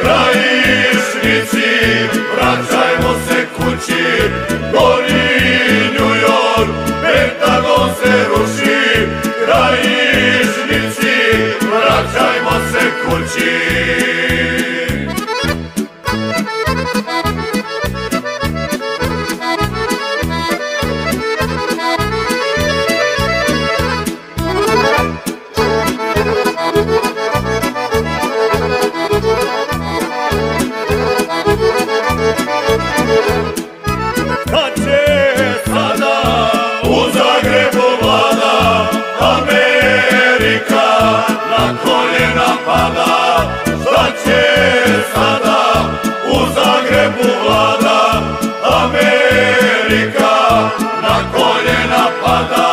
Krajišnici, vraćajmo se kući, gori New York, Pentagon se ruši. Krajišnici, vraćajmo se kući. Šta će sada u Zagrebu vlada, Amerika na koljena pada. Šta će sada u Zagrebu vlada, Amerika na koljena pada.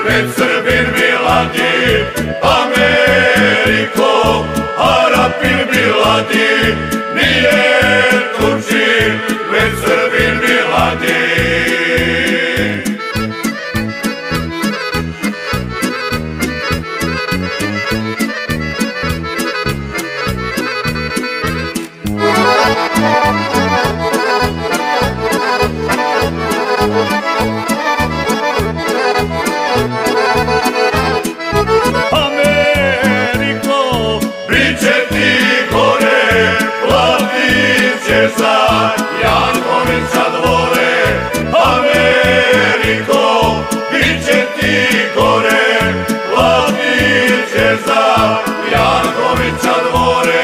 Već Srbin Miladi, Ameriko, Arapin Miladi, nije Turčin, već Srbin Miladi. Za Jankovića dvore, Ameriko, bit će ti gore, platit će za Jankovića dvore.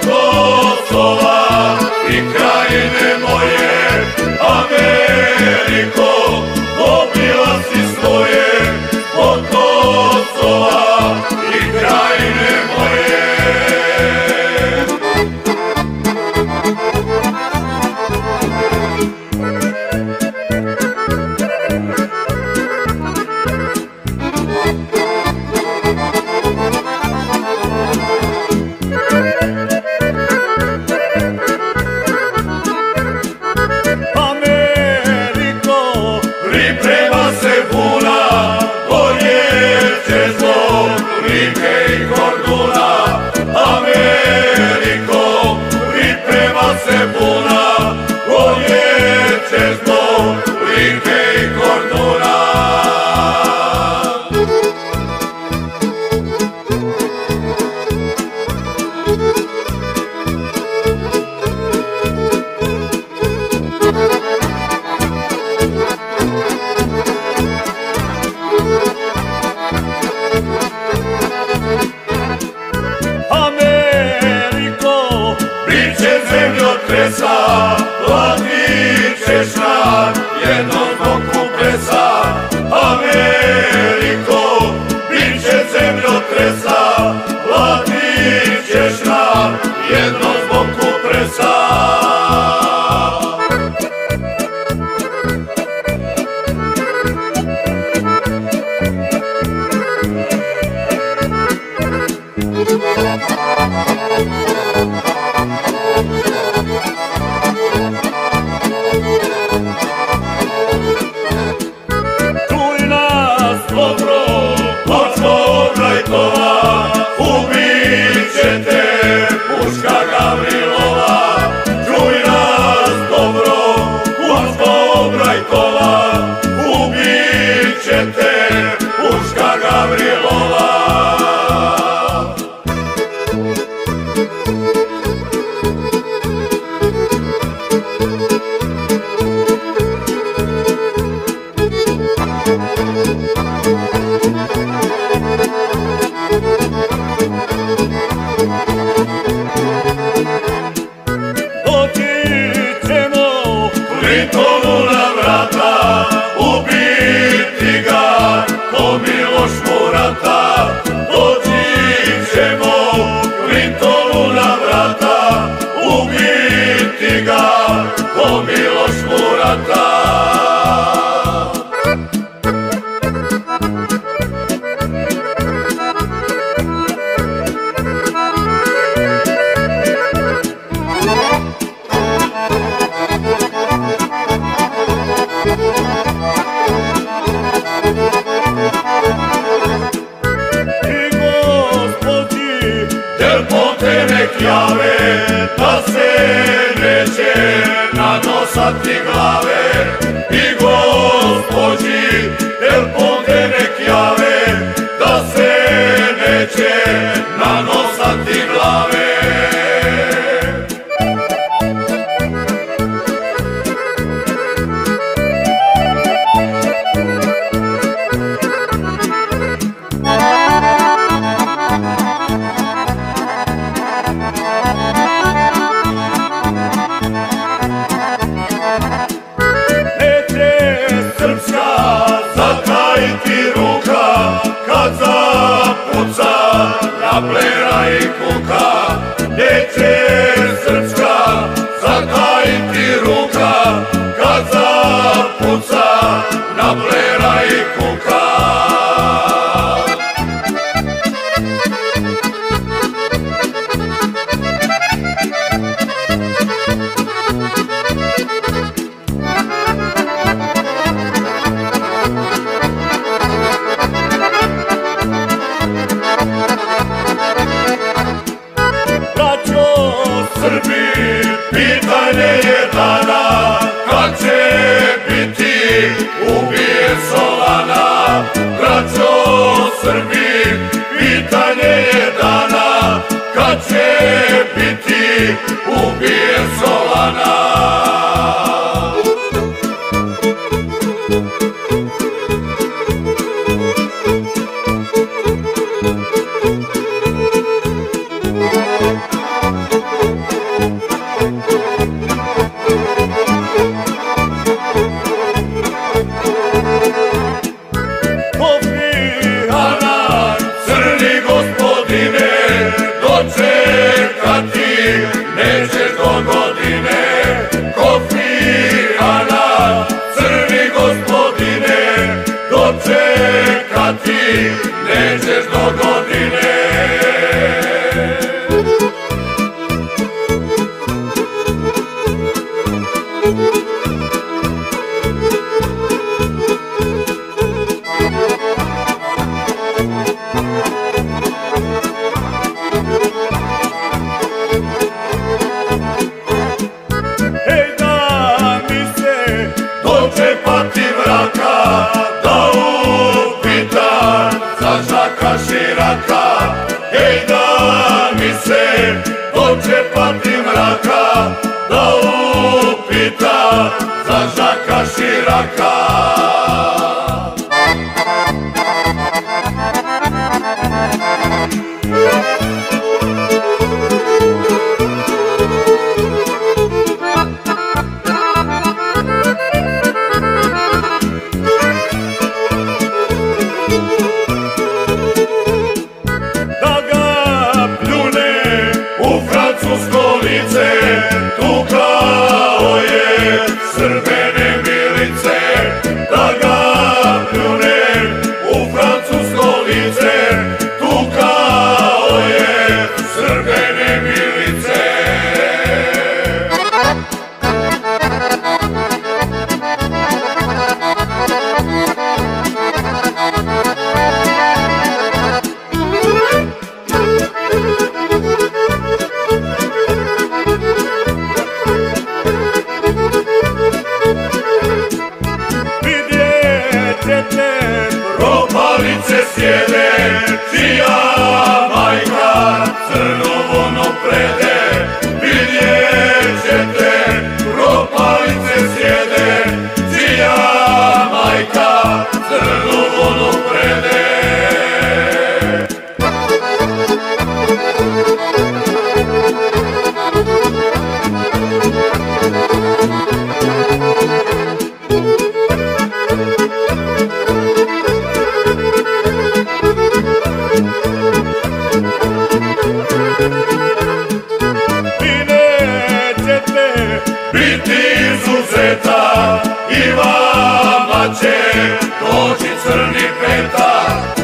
Kosova i krajine moje, Ameriko, dobila si svoje od Kosova i krajine moje. Ameriko, priprema se buna, koljeće zbog Clintonu na vrata, ubiti ga ko Miloš Murata. Doći ćemo Clintonu na vrata, ubiti ga ko Miloš Murata. Del Ponte nek jave, da se neće nanosati glave. I gospođi Del Ponte nek jave, da se neće nanosati glave. Zatajiti ruka kad zapuca na plera i kuka. Neće srpska zatajiti ruka kad zapuca na plera i kuka. Srbi, pitanje je dana, kad će biti ubijen Solana. Braćo Srbi, pitanje je dana, kad će biti ubijen Solana. Crni gospodine, dočekati nećeš do godine. Kofi Annan, crni gospodine, dočekati nećeš do godine. Dočepati vraka, da upita za Žaka Širaka. Ej, da mi se dočepati vraka, da upita za Žaka Širaka. Lice, tukao je srbene milice. dođi crni Petar,